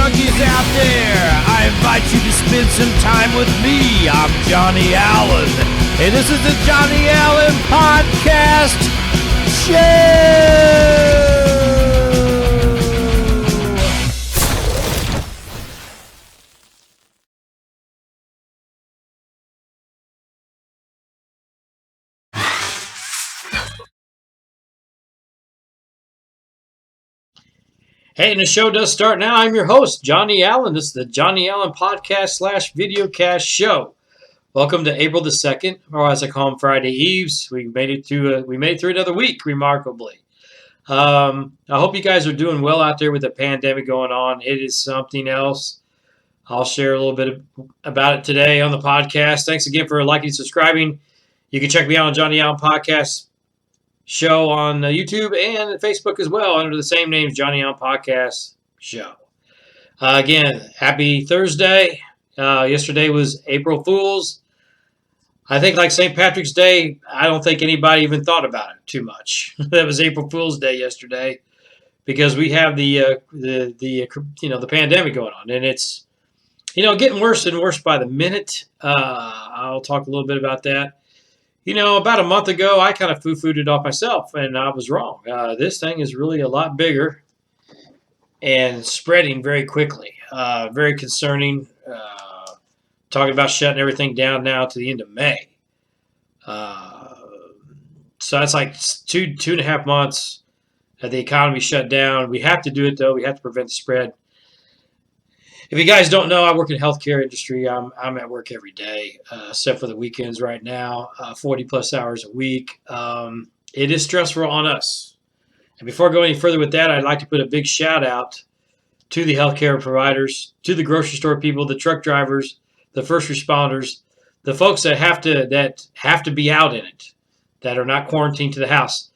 junkies out there, I invite you to spend some time with me. I'm Johnny Allen, and this is the Johnny Allen Podcast Show. Hey, and the show does start now. I'm your host, Johnny Allen. This is the Johnny Allen Podcast / Videocast Show. Welcome to April the 2nd, or as I call them, Friday Eves. We made it through another week, remarkably. I hope you guys are doing well out there with the pandemic going on. It is something else. I'll share a little bit about it today on the podcast. Thanks again for liking and subscribing. You can check me out on Johnny Allen Podcast Show on YouTube and Facebook as well under the same name, Johnny Allen Podcast Show. Again, happy Thursday. Yesterday was April Fool's. I think like St. Patrick's Day, I don't think anybody even thought about it too much. That was April Fool's Day yesterday because we have the pandemic going on, and it's getting worse and worse by the minute. I'll talk a little bit about that. About a month ago, I kind of foo-fooed it off myself, and I was wrong. This thing is really a lot bigger and spreading very quickly. Very concerning. Talking about shutting everything down now to the end of May. So that's like two and a half months that the economy shut down. We have to do it, though. We have to prevent the spread. If you guys don't know, I work in the healthcare industry. I'm at work every day, except for the weekends right now, 40-plus hours a week. It is stressful on us. And before I go any further with that, I'd like to put a big shout-out to the healthcare providers, to the grocery store people, the truck drivers, the first responders, the folks that have to be out in it, that are not quarantined to the house.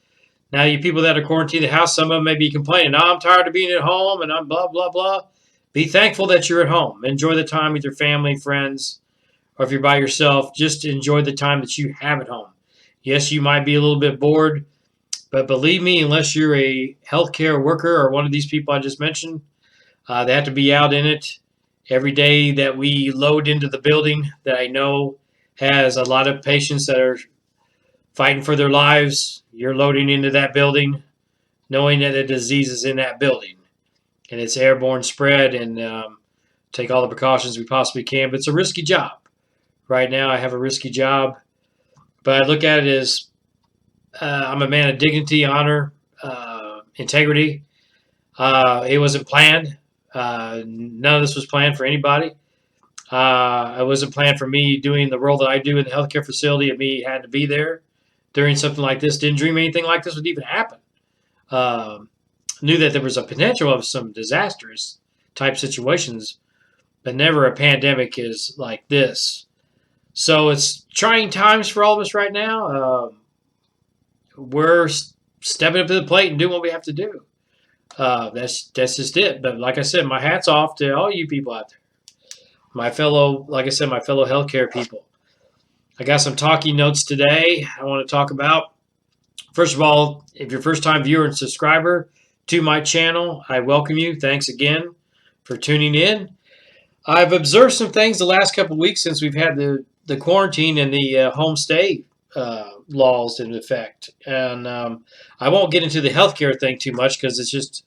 Now, you people that are quarantined to the house, some of them may be complaining, I'm tired of being at home, and I'm blah, blah, blah. Be thankful that you're at home. Enjoy the time with your family, friends, or if you're by yourself, just enjoy the time that you have at home. Yes, you might be a little bit bored, but believe me, unless you're a healthcare worker or one of these people I just mentioned, they have to be out in it every day that we load into the building that I know has a lot of patients that are fighting for their lives. You're loading into that building knowing that a disease is in that building. And it's airborne spread, and take all the precautions we possibly can. But it's a risky job. Right now, I have a risky job. But I look at it as I'm a man of dignity, honor, integrity. It wasn't planned. None of this was planned for anybody. It wasn't planned for me doing the role that I do in the healthcare facility, and me had to be there during something like this. Didn't dream anything like this would even happen. Knew that there was a potential of some disastrous type situations, but never a pandemic is like this. So it's trying times for all of us right now. We're stepping up to the plate and doing what we have to do. That's just it. But like I said, my hat's off to all you people out there. My fellow healthcare people. I got some talking notes today I want to talk about. First of all, if you're a first-time viewer and subscriber to my channel, I welcome you. Thanks again for tuning in. I've observed some things the last couple of weeks since we've had the quarantine and the home stay laws in effect. And I won't get into the healthcare thing too much because it's just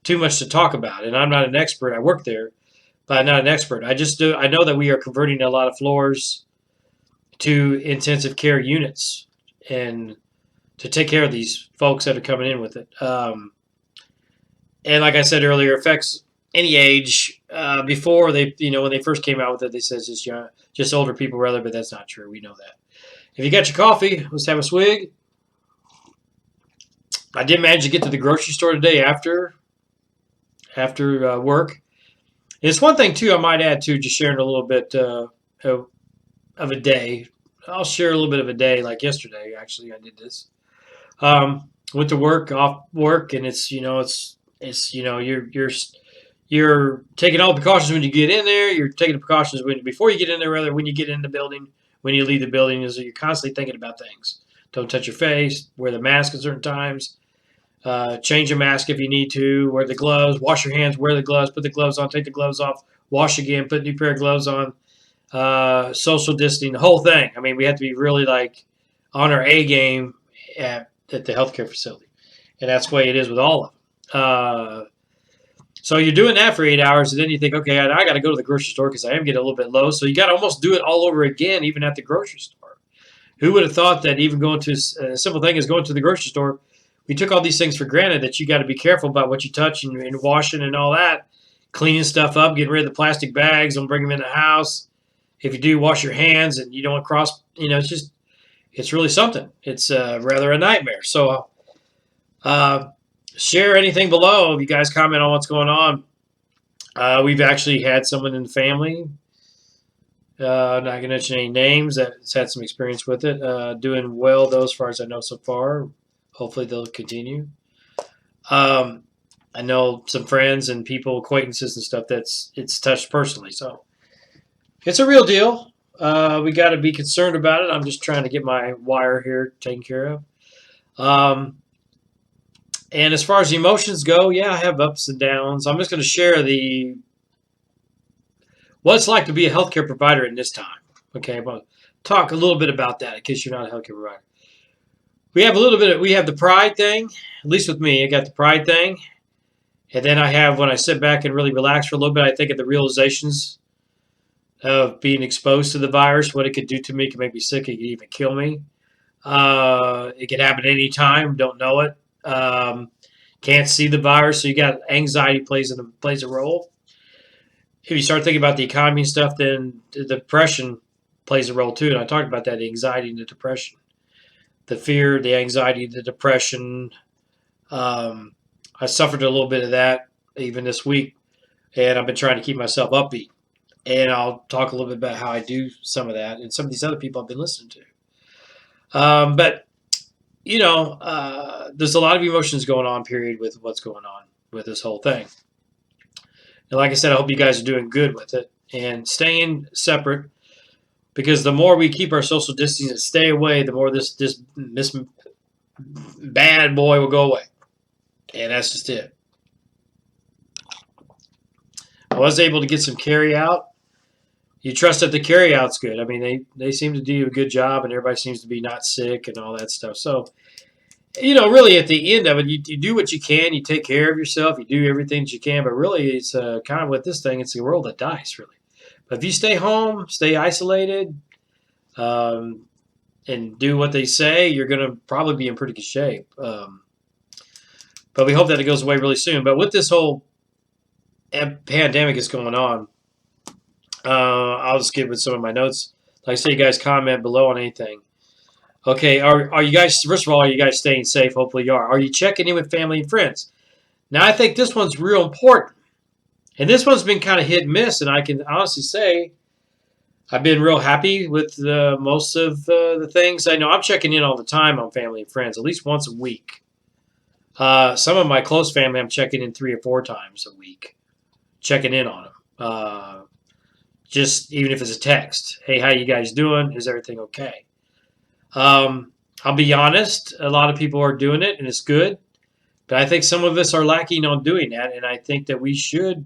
too much to talk about. And I'm not an expert. I work there, but I'm not an expert. I know that we are converting a lot of floors to intensive care units and to take care of these folks that are coming in with it. And like I said earlier, affects any age. Before they, when they first came out with it, they said just older people rather, but that's not true. We know that. If you got your coffee, let's have a swig. I did manage to get to the grocery store today after work. It's one thing too I might add to just sharing a little bit of a day. I'll share a little bit of a day like yesterday. Actually, I did this. Went to work, off work, and you're taking all the precautions when you get in there. You're taking the precautions before you get in there, rather when you get in the building. When you leave the building, is you're constantly thinking about things. Don't touch your face. Wear the mask at certain times. Change your mask if you need to. Wear the gloves. Wash your hands. Wear the gloves. Put the gloves on. Take the gloves off. Wash again. Put a new pair of gloves on. Social distancing. The whole thing. I mean, we have to be really like on our A game at the healthcare facility, and that's the way it is with all of them. So you're doing that for 8 hours, and then you think, okay, I got to go to the grocery store because I am getting a little bit low. So you got to almost do it all over again, even at the grocery store. Who would have thought that even going to a simple thing as going to the grocery store, we took all these things for granted that you got to be careful about what you touch and washing and all that, cleaning stuff up, getting rid of the plastic bags, don't bring them in the house. If you do, wash your hands and you don't cross, it's really something. It's rather a nightmare. So share anything below if you guys comment on what's going on. We've actually had someone in the family, not going to mention any names, that's had some experience with it, doing well though as far as I know so far. Hopefully they'll continue. I know some friends and people, acquaintances and stuff it's touched personally. So it's a real deal. We got to be concerned about it. I'm just trying to get my wire here taken care of. And as far as the emotions go, yeah, I have ups and downs. I'm just going to share what it's like to be a healthcare provider in this time. Okay, I'm going to talk a little bit about that in case you're not a healthcare provider. We have the pride thing. At least with me, I got the pride thing. And then I have, when I sit back and really relax for a little bit, I think of the realizations of being exposed to the virus, what it could do to me. It could make me sick. It could even kill me. It could happen any time. Don't know it. Can't see the virus, so you got anxiety plays a role. If you start thinking about the economy and stuff, then the depression plays a role too. And I talked about that, the anxiety and the depression, the fear, the anxiety, the depression. I suffered a little bit of that even this week, and I've been trying to keep myself upbeat. And I'll talk a little bit about how I do some of that and some of these other people I've been listening to. But there's a lot of emotions going on, period, with what's going on with this whole thing. And like I said, I hope you guys are doing good with it and staying separate, because the more we keep our social distancing and stay away, the more this bad boy will go away. And that's just it. I was able to get some carry out. You trust that the carry out's good. I mean, they seem to do a good job, and everybody seems to be not sick and all that stuff. So, really at the end of it, you do what you can. You take care of yourself. You do everything that you can. But really, it's kind of with this thing, it's the world that dies, really. But if you stay home, stay isolated, and do what they say, you're going to probably be in pretty good shape. But we hope that it goes away really soon. But with this whole pandemic is going on, I'll just get with some of my notes. Like I say, you guys comment below on anything. Okay, are you guys, first of all, are you guys staying safe? Hopefully you are. Are you checking in with family and friends? Now, I think this one's real important. And this one's been kind of hit and miss, and I can honestly say I've been real happy with most of the things. I know I'm checking in all the time on family and friends, at least once a week. Some of my close family I'm checking in 3 or 4 times a week, checking in on them. Just even if it's a text. Hey, how you guys doing? Is everything okay? I'll be honest, a lot of people are doing it, and it's good. But I think some of us are lacking on doing that, and I think that we should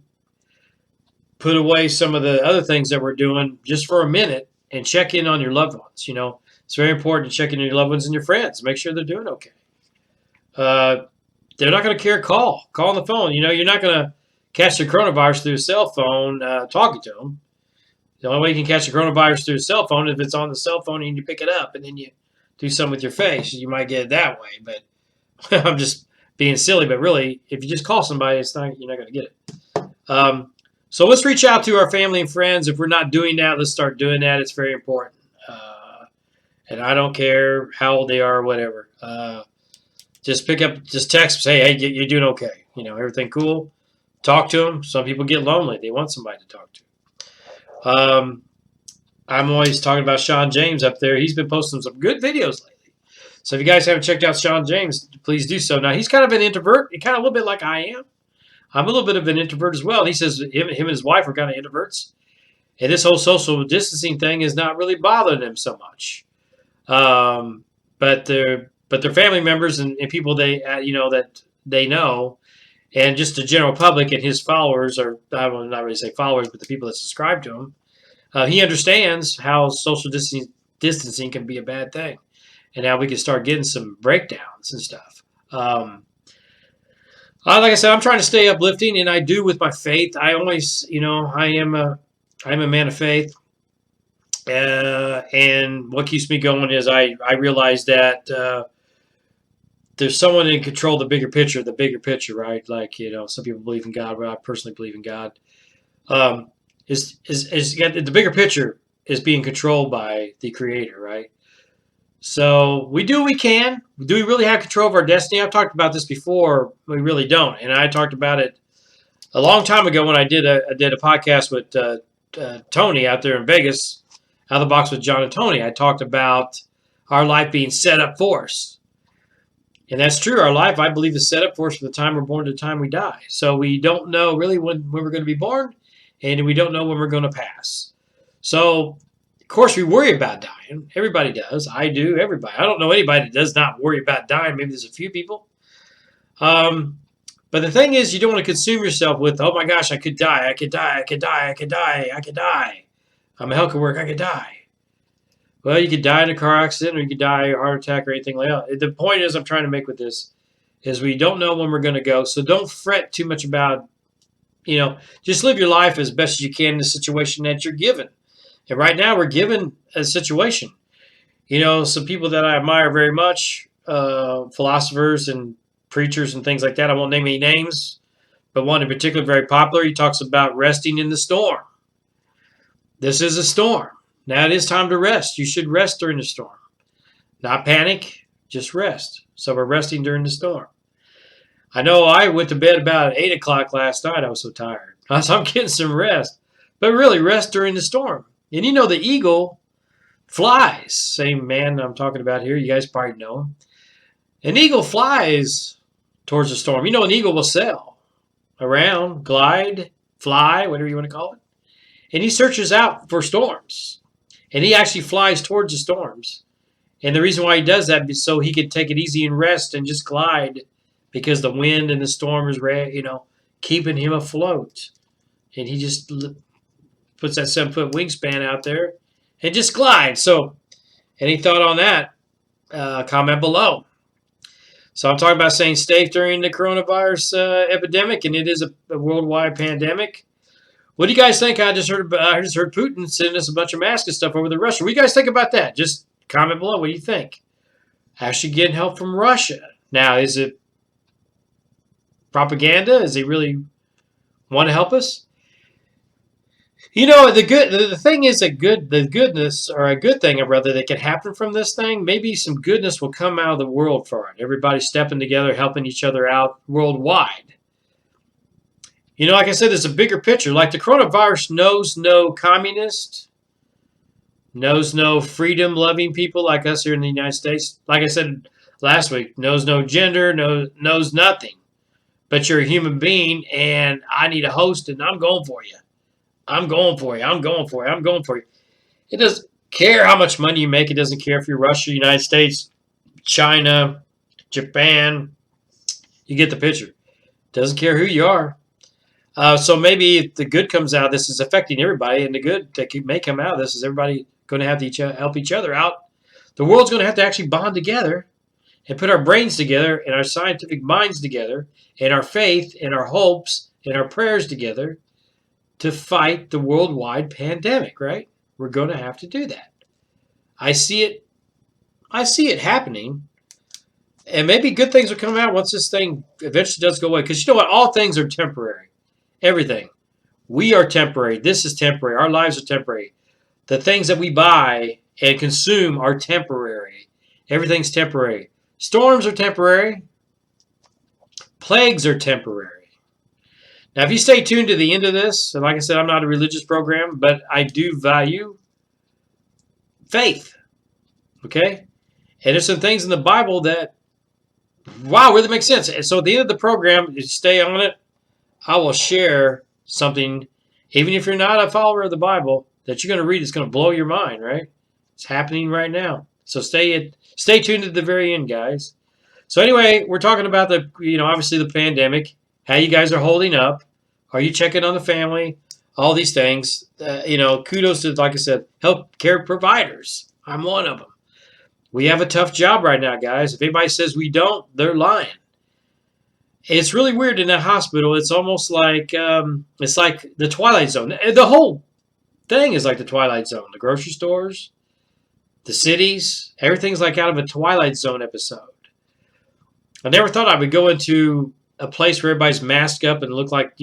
put away some of the other things that we're doing just for a minute and check in on your loved ones. It's very important to check in on your loved ones and your friends. Make sure they're doing okay. They're not going to care. Call on the phone. You're not going to catch the coronavirus through a cell phone talking to them. The only way you can catch the coronavirus through a cell phone is if it's on the cell phone and you pick it up and then you do something with your face. You might get it that way, but I'm just being silly. But really, if you just call somebody, you're not going to get it. So let's reach out to our family and friends. If we're not doing that, let's start doing that. It's very important. And I don't care how old they are or whatever. Just text, say, hey, you're doing okay. Everything cool. Talk to them. Some people get lonely. They want somebody to talk to. I'm always talking about Sean James up there. He's been posting some good videos lately. So if you guys haven't checked out Sean James, please do so. Now, he's kind of an introvert. Kind of a little bit like I am. I'm a little bit of an introvert as well. He says him and his wife are kind of introverts. And this whole social distancing thing is not really bothering them so much. But their family members and people that they know, and just the general public and his followers, or I will not really say followers, but the people that subscribe to him, he understands how social distancing can be a bad thing, and now we can start getting some breakdowns and stuff. Like I said, I'm trying to stay uplifting, and I do with my faith. I always, I'm a man of faith, and what keeps me going is I realize that there's someone in control of the bigger picture, right? Like, some people believe in God, but I personally believe in God. Is the bigger picture is being controlled by the Creator, right? So we do what we can. Do we really have control of our destiny? I've talked about this before. We really don't, and I talked about it a long time ago when I did a podcast with Tony out there in Vegas, Out of the Box with John and Tony. I talked about our life being set up for us. And that's true. Our life, I believe, is set up for us from the time we're born to the time we die. So we don't know really when we're going to be born, and we don't know when we're going to pass. So, of course, we worry about dying. Everybody does. I do. Everybody. I don't know anybody that does not worry about dying. Maybe there's a few people. But the thing is, you don't want to consume yourself with, oh my gosh, I could die. I could die. I could die. I could die. I could die. I'm a hell could work. I could die. Well, you could die in a car accident, or you could die of a heart attack, or anything like that. The point is, I'm trying to make with this is we don't know when we're going to go. So don't fret too much about, just live your life as best as you can in the situation that you're given. And right now we're given a situation. Some people that I admire very much, philosophers and preachers and things like that. I won't name any names, but one in particular, very popular. He talks about resting in the storm. This is a storm. Now it is time to rest. You should rest during the storm. Not panic, just rest. So we're resting during the storm. I know I went to bed about 8 o'clock last night. I was so tired. So I'm getting some rest. But really, rest during the storm. And the eagle flies. Same man I'm talking about here. You guys probably know him. An eagle flies towards the storm. An eagle will sail around, glide, fly, whatever you want to call it. And he searches out for storms. And he actually flies towards the storms. And the reason why he does that is so he can take it easy and rest and just glide, because the wind and the storm is, keeping him afloat. And he just puts that 7-foot wingspan out there and just glides. So, any thought on that? Comment below. So I'm talking about staying safe during the coronavirus epidemic, and it is a worldwide pandemic. What do you guys think? I just heard Putin sending us a bunch of masks and stuff over to Russia. What do you guys think about that? Just comment below. What do you think? Actually getting help from Russia. Now, is it propaganda? Does he really want to help us? The thing is the goodness, or a good thing, rather, that can happen from this thing. Maybe some goodness will come out of the world for it. Everybody stepping together, helping each other out worldwide. Like I said, there's a bigger picture. Like the coronavirus knows no communist, knows no freedom-loving people like us here in the United States. Like I said last week, knows no gender, knows nothing. But you're a human being, and I need a host, and I'm going for you. I'm going for you. I'm going for you. I'm going for you. It doesn't care how much money you make. It doesn't care if you're Russia, United States, China, Japan. You get the picture. It doesn't care who you are. So maybe if the good comes out, this is affecting everybody, and the good that may come out of this is everybody going to have to help each other out. The world's going to have to actually bond together and put our brains together and our scientific minds together and our faith and our hopes and our prayers together to fight the worldwide pandemic, right? We're going to have to do that. I see it happening. And maybe good things will come out once this thing eventually does go away. Because you know what? All things are temporary. Everything. We are temporary. This is temporary. Our lives are temporary. The things that we buy and consume are temporary. Everything's temporary. Storms are temporary. Plagues are temporary. Now, if you stay tuned to the end of this, and like I said, I'm not a religious program, but I do value faith. Okay? And there's some things in the Bible that, wow, really make sense. And so at the end of the program, you stay on it. I will share something, even if you're not a follower of the Bible, that you're going to read. It's going to blow your mind, right? It's happening right now. So stay tuned to the very end, guys. So anyway, we're talking about obviously the pandemic, how you guys are holding up. Are you checking on the family? All these things. Kudos to, like I said, healthcare providers. I'm one of them. We have a tough job right now, guys. If anybody says we don't, they're lying. It's really weird in that hospital. It's almost like it's like the Twilight Zone. The whole thing is like the Twilight Zone. The grocery stores, the cities, everything's like out of a Twilight Zone episode. I never thought I would go into a place where everybody's masked up and look like,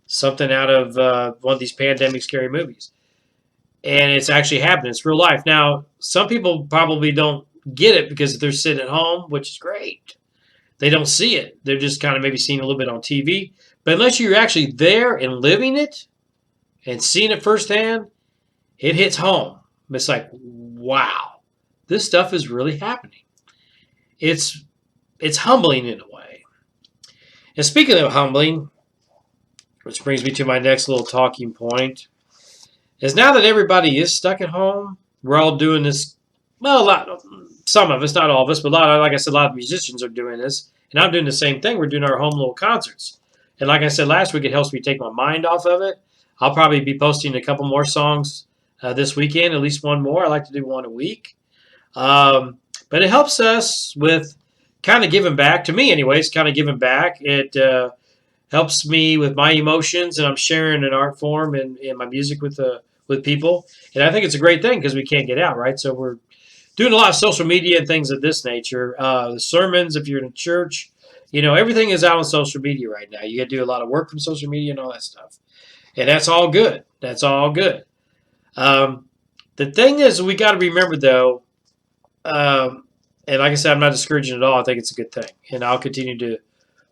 something out of one of these pandemic scary movies. And it's actually happening. It's real life. Now, some people probably don't get it because they're sitting at home, which is great. They don't see it. They're just kind of maybe seeing a little bit on TV. But unless you're actually there and living it and seeing it firsthand, it hits home. It's like, wow, this stuff is really happening. It's humbling in a way. And speaking of humbling, which brings me to my next little talking point, is now that everybody is stuck at home, we're all doing this. Well, some of us, not all of us, but like I said, a lot of musicians are doing this, and I'm doing the same thing. We're doing our home little concerts, and like I said last week, it helps me take my mind off of it. I'll probably be posting a couple more songs this weekend, at least one more. I like to do one a week, but it helps us with kind of giving back. To me, anyways, kind of giving back. It helps me with my emotions, and I'm sharing an art form and my music with people. And I think it's a great thing because we can't get out, right? So we're doing a lot of social media and things of this nature. The sermons, if you're in a church, everything is out on social media right now. You got to do a lot of work from social media and all that stuff. And that's all good. That's all good. The thing is, we got to remember, though, and like I said, I'm not discouraging at all. I think it's a good thing. And I'll continue to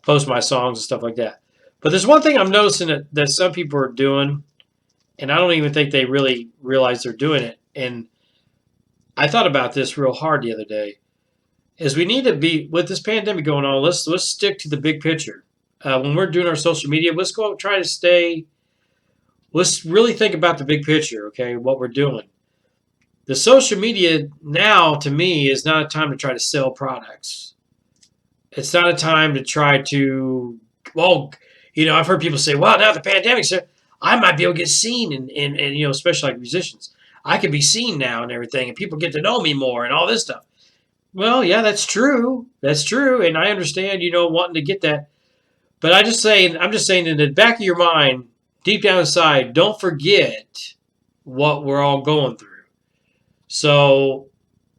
post my songs and stuff like that. But there's one thing I'm noticing that some people are doing, and I don't even think they really realize they're doing it. And I thought about this real hard the other day. Is we need to be, with this pandemic going on, let's stick to the big picture. When we're doing our social media, let's go try to stay. Let's really think about the big picture, okay? What we're doing. The social media now, to me, is not a time to try to sell products. It's not a time to try to, I've heard people say, well, now the pandemic's here, I might be able to get seen, and especially like musicians. I can be seen now and everything, and people get to know me more and all this stuff. Well, yeah, that's true. That's true, and I understand, wanting to get that. But I'm just saying in the back of your mind, deep down inside, don't forget what we're all going through. So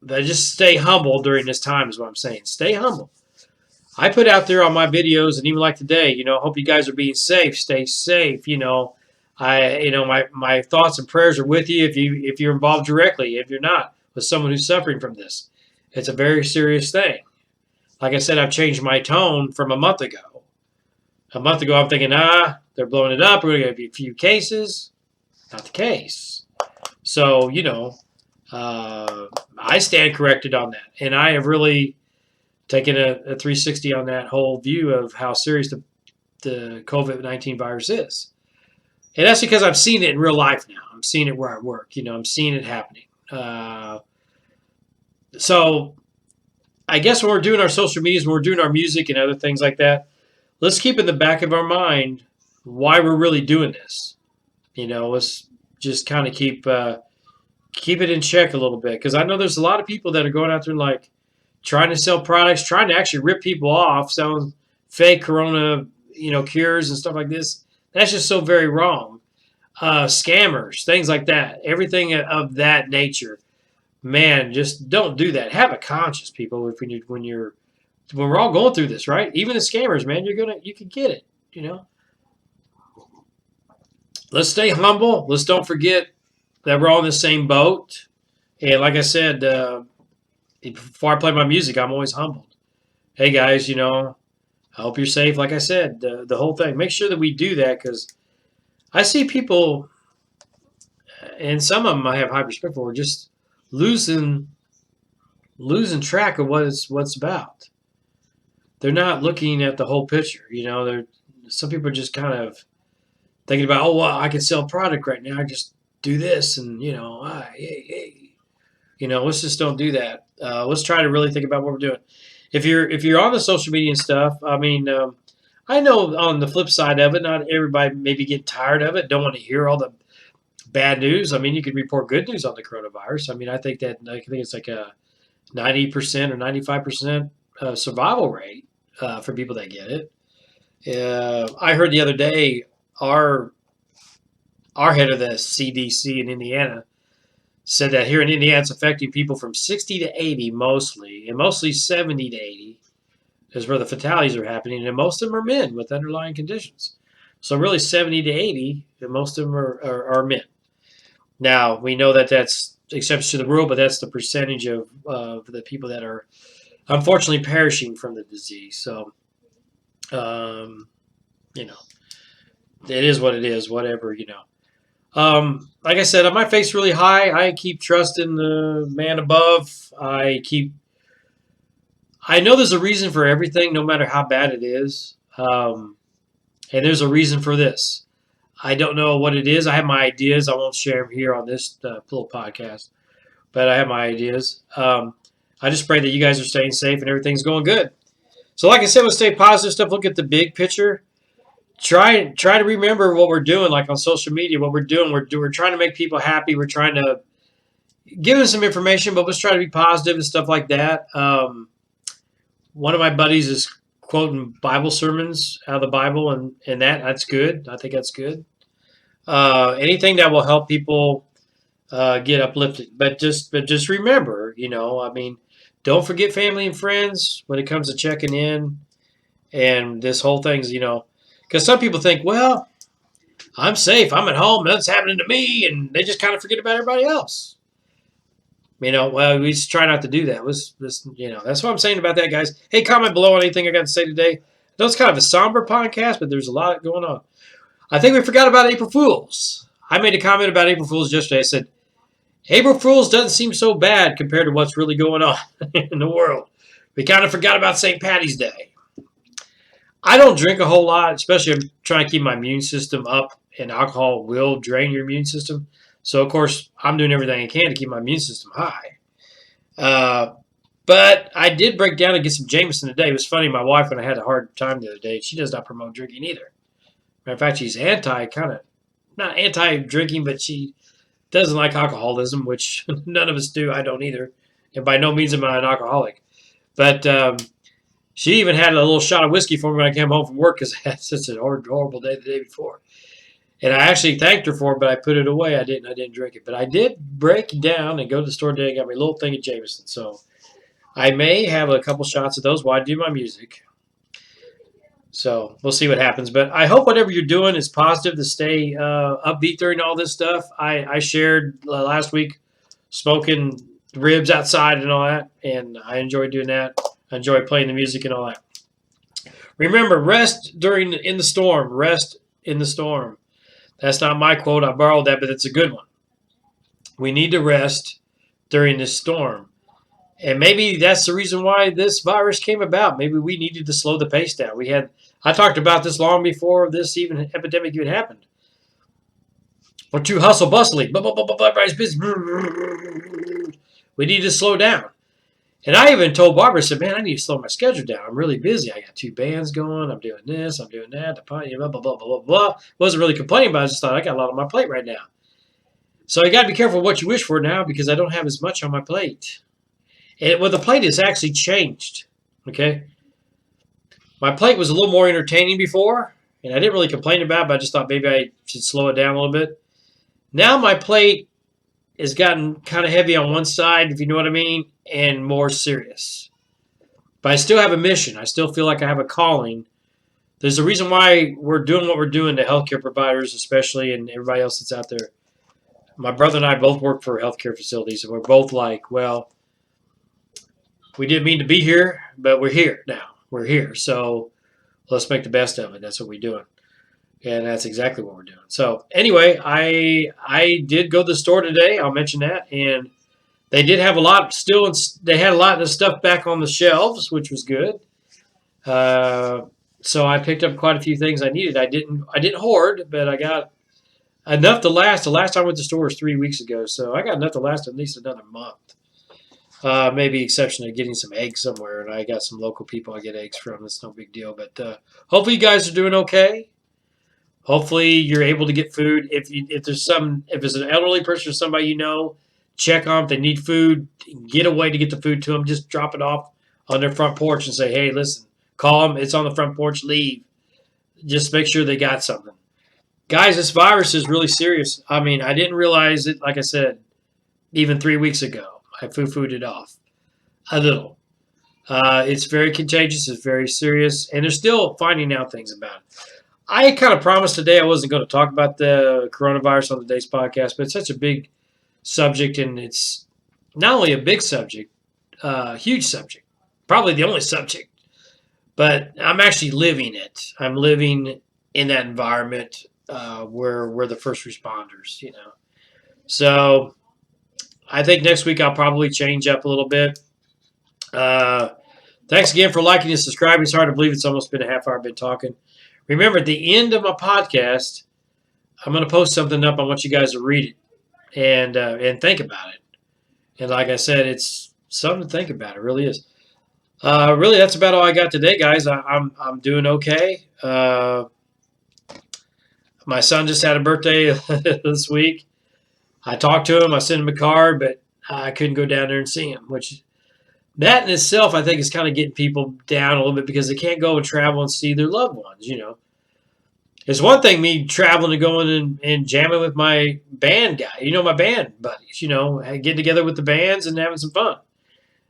just stay humble during this time is what I'm saying. Stay humble. I put out there on my videos, and even like today, hope you guys are being safe. Stay safe. My thoughts and prayers are with you if you're involved directly. If you're not, with someone who's suffering from this, it's a very serious thing. Like I said, I've changed my tone from a month ago. A month ago, I'm thinking, they're blowing it up. We're going to be a few cases. Not the case. So, I stand corrected on that, and I have really taken a 360 on that whole view of how serious the COVID-19 virus is. And that's because I've seen it in real life now. I'm seeing it where I work. I'm seeing it happening. So I guess when we're doing our social medias, when we're doing our music and other things like that, let's keep in the back of our mind why we're really doing this. Let's just kind of keep it in check a little bit. Because I know there's a lot of people that are going out there and like trying to sell products, trying to actually rip people off, selling fake corona, cures and stuff like this. That's just so very wrong. Scammers, things like that, everything of that nature. Man, just don't do that. Have a conscience, people. When we're all going through this, right? Even the scammers, man, you can get it. Let's stay humble. Let's don't forget that we're all in the same boat. And like I said, before I play my music, I'm always humbled. Hey guys, I hope you're safe. Like I said, the whole thing. Make sure that we do that, because I see people, and some of them I have high respect for, just losing track of what's about. They're not looking at the whole picture. Some people are just kind of thinking about, I can sell product right now. I just do this, and let's just don't do that. Let's try to really think about what we're doing. if you're on the social media and stuff, I mean, I know on the flip side of it, not everybody maybe get tired of it, don't want to hear all the bad news. I mean, you could report good news on the coronavirus. I mean, I think it's like a 90% or 95% survival rate for people that get it. I heard the other day our our head of the CDC in Indiana said that here in Indiana it's affecting people from 60 to 80 mostly, and mostly 70 to 80 is where the fatalities are happening, and most of them are men with underlying conditions. So really 70 to 80, and most of them are men. Now, we know that that's exceptions to the rule, but that's the percentage of the people that are unfortunately perishing from the disease. So, um, you know, it is what it is, whatever. Like I said, my faith's really high. I keep trusting the man above. I know there's a reason for everything, no matter how bad it is. And there's a reason for this. I don't know what it is. I have my ideas. I won't share them here on this little podcast, but I have my ideas. I just pray that you guys are staying safe and everything's going good. So, like I said, we'll stay positive stuff. Look at the big picture. Try to remember what we're doing, like on social media. What we're doing, we're trying to make people happy. We're trying to give them some information, but let's try to be positive and stuff like that. One of my buddies is quoting Bible sermons out of the Bible, and that's good. I think that's good. Anything that will help people get uplifted, but just remember, I mean, don't forget family and friends when it comes to checking in, and this whole thing's, because some people think, well, I'm safe, I'm at home, nothing's happening to me, and they just kind of forget about everybody else. Well, we just try not to do that. That's what I'm saying about that, guys. Hey, comment below on anything I got to say today. I know it's kind of a somber podcast, but there's a lot going on. I think we forgot about April Fools. I made a comment about April Fools yesterday. I said, April Fools doesn't seem so bad compared to what's really going on in the world. We kind of forgot about St. Patty's Day. I don't drink a whole lot, especially I'm trying to keep my immune system up, and alcohol will drain your immune system. So, of course, I'm doing everything I can to keep my immune system high. But I did break down and get some Jameson today. It was funny. My wife, when I had a hard time the other day, she does not promote drinking either. Matter of fact, she's not anti-drinking, but she doesn't like alcoholism, which none of us do. I don't either. And by no means am I an alcoholic. But she even had a little shot of whiskey for me when I came home from work because I had such a horrible day the day before. And I actually thanked her for it, but I put it away. I didn't drink it. But I did break down and go to the store today and got me a little thing of Jameson. So I may have a couple shots of those while I do my music. So we'll see what happens. But I hope whatever you're doing is positive, to stay upbeat during all this stuff. I shared last week smoking ribs outside and all that, and I enjoy doing that. I enjoy playing the music and all that. Remember, rest in the storm. Rest in the storm. That's not my quote. I borrowed that, but it's a good one. We need to rest during this storm. And maybe that's the reason why this virus came about. Maybe we needed to slow the pace down. I talked about this long before this epidemic even happened. We're too hustle bustling. Everybody's busy. We need to slow down. And I even told Barbara, I said, man, I need to slow my schedule down. I'm really busy. I got 2 bands going. I'm doing this. I'm doing that. Blah, blah, blah, blah, blah. Wasn't really complaining about it. I just thought I got a lot on my plate right now. So you got to be careful what you wish for now, because I don't have as much on my plate. And the plate has actually changed. Okay? My plate was a little more entertaining before, and I didn't really complain about it, but I just thought maybe I should slow it down a little bit. Now my plate has gotten kind of heavy on one side, if you know what I mean, and more serious. But I still have a mission. I still feel like I have a calling. There's a reason why we're doing what we're doing to healthcare providers, especially, and everybody else that's out there. My brother and I both work for healthcare facilities, and we're both like, well, we didn't mean to be here, but we're here now. We're here. So let's make the best of it. That's what we're doing. And that's exactly what we're doing. So anyway, I did go to the store today. I'll mention that. And they did have a lot still. They had a lot of stuff back on the shelves, which was good. So I picked up quite a few things I needed. I didn't hoard, but I got enough to last. The last time I went to the store was 3 weeks ago. So I got enough to last at least another month. Maybe exception to getting some eggs somewhere, and I got some local people I get eggs from. It's no big deal. But hopefully you guys are doing okay. Hopefully you're able to get food. If there's an elderly person or somebody you know, check on them. If they need food, get a way to get the food to them. Just drop it off on their front porch and say, hey, listen, call them. It's on the front porch. Leave. Just make sure they got something. Guys, this virus is really serious. I mean, I didn't realize it, like I said, even 3 weeks ago. I foo-fooed it off a little. It's very contagious. It's very serious. And they're still finding out things about it. I kind of promised today I wasn't going to talk about the coronavirus on today's podcast, but it's such a big subject, and it's not only a big subject, huge subject, probably the only subject, but I'm actually living it. I'm living in that environment where we're the first responders, you know. So I think next week I'll probably change up a little bit. Thanks again for liking and subscribing. It's hard to believe it's almost been a half hour I've been talking. Remember, at the end of my podcast, I'm going to post something up. I want you guys to read it and think about it. And like I said, it's something to think about. It really is. Really, that's about all I got today, guys. I'm doing okay. My son just had a birthday this week. I talked to him. I sent him a card, but I couldn't go down there and see him, which that in itself, I think, is kind of getting people down a little bit because they can't go and travel and see their loved ones, you know. It's one thing me traveling and going and jamming with my band guy, you know, my band buddies, you know, getting together with the bands and having some fun.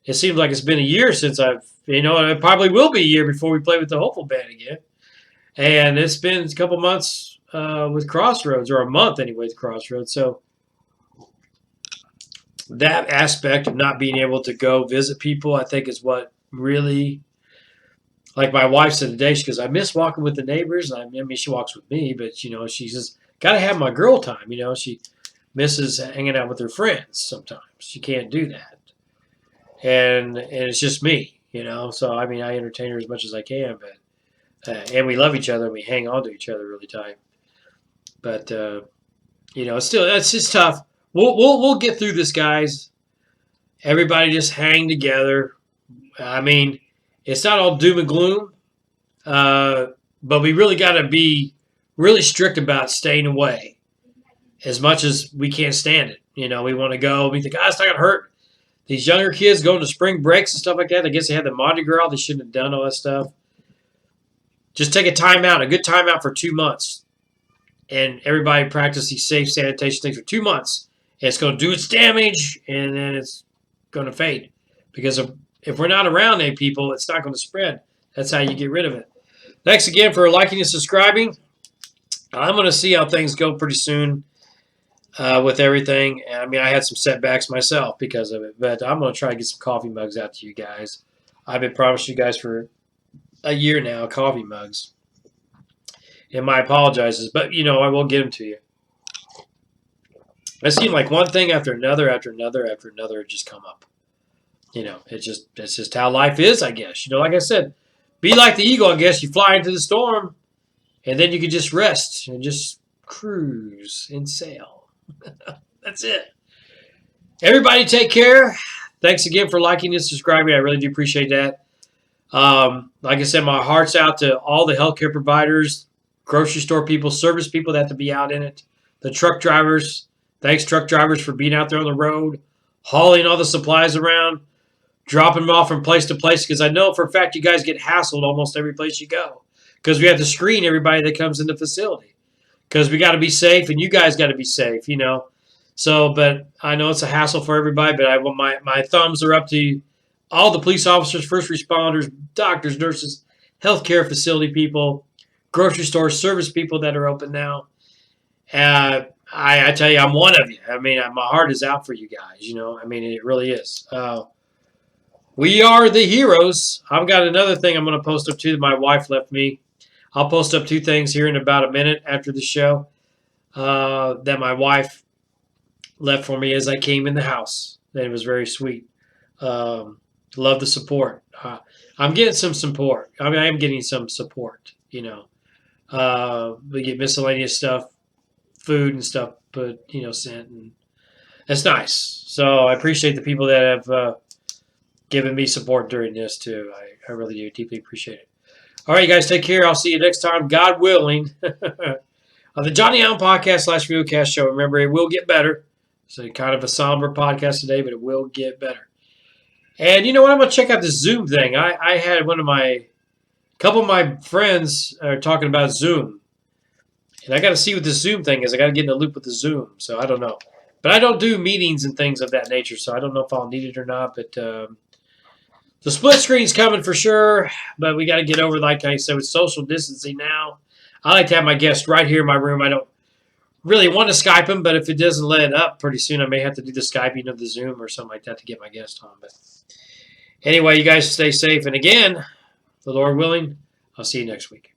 It seems like it's been a year since it probably will be a year before we play with the Hopeful Band again. And it's been a couple months with Crossroads, or a month anyway with Crossroads. So that aspect of not being able to go visit people, I think, is what really, like my wife said today, she goes, I miss walking with the neighbors. I mean, she walks with me, but, you know, she says, got to have my girl time. You know, she misses hanging out with her friends sometimes. She can't do that. And it's just me, you know. So, I mean, I entertain her as much as I can, but and we love each other and we hang on to each other really tight. But, you know, it's just tough. We'll get through this, guys. Everybody just hang together. I mean, it's not all doom and gloom, but we really got to be really strict about staying away as much as we can't stand it. You know, we want to go. We think, it's not going to hurt. These younger kids going to spring breaks and stuff like that, I guess they had the Mardi Gras. They shouldn't have done all that stuff. Just take a timeout, a good timeout for 2 months. And everybody practice these safe sanitation things for 2 months. It's going to do its damage, and then it's going to fade. Because if we're not around any people, it's not going to spread. That's how you get rid of it. Thanks again for liking and subscribing. I'm going to see how things go pretty soon with everything. I mean, I had some setbacks myself because of it, but I'm going to try to get some coffee mugs out to you guys. I've been promising you guys for a year now, coffee mugs. And my apologizes, but, you know, I will get them to you. It seemed like one thing after another just come up. You know, it's just how life is, I guess. You know, like I said, be like the eagle, I guess. You fly into the storm, and then you can just rest and just cruise and sail. That's it. Everybody take care. Thanks again for liking and subscribing. I really do appreciate that. Like I said, my heart's out to all the healthcare providers, grocery store people, service people that have to be out in it, the truck drivers. Thanks, truck drivers, for being out there on the road, hauling all the supplies around, dropping them off from place to place, because I know for a fact you guys get hassled almost every place you go because we have to screen everybody that comes in the facility because we got to be safe and you guys got to be safe, you know. So, but I know it's a hassle for everybody, but my thumbs are up to all the police officers, first responders, doctors, nurses, healthcare facility people, grocery store service people that are open now. I tell you, I'm one of you. I mean, my heart is out for you guys, you know. I mean, it really is. We are the heroes. I've got another thing I'm going to post up too that my wife left me. I'll post up 2 things here in about a minute after the show that my wife left for me as I came in the house. It was very sweet. Love the support. I'm getting some support. I mean, I am getting some support, you know. We get miscellaneous stuff, food and stuff, but, you know, sent. And it's nice. So I appreciate the people that have giving me support during this too. I really do deeply appreciate it. All right, you guys, take care. I'll see you next time, God willing, on the Johnny Allen Podcast / Videocast Show. Remember, it will get better. It's kind of a somber podcast today, but it will get better. And you know what? I'm going to check out this Zoom thing. I had couple of my friends are talking about Zoom. And I got to see what this Zoom thing is. I got to get in the loop with the Zoom. So I don't know. But I don't do meetings and things of that nature. So I don't know if I'll need it or not. But the split screen's coming for sure. But we got to get over, like I said, with social distancing now. I like to have my guests right here in my room. I don't really want to Skype them. But if it doesn't let up pretty soon, I may have to do the Skyping of the Zoom or something like that to get my guest on. But anyway, you guys stay safe. And again, the Lord willing, I'll see you next week.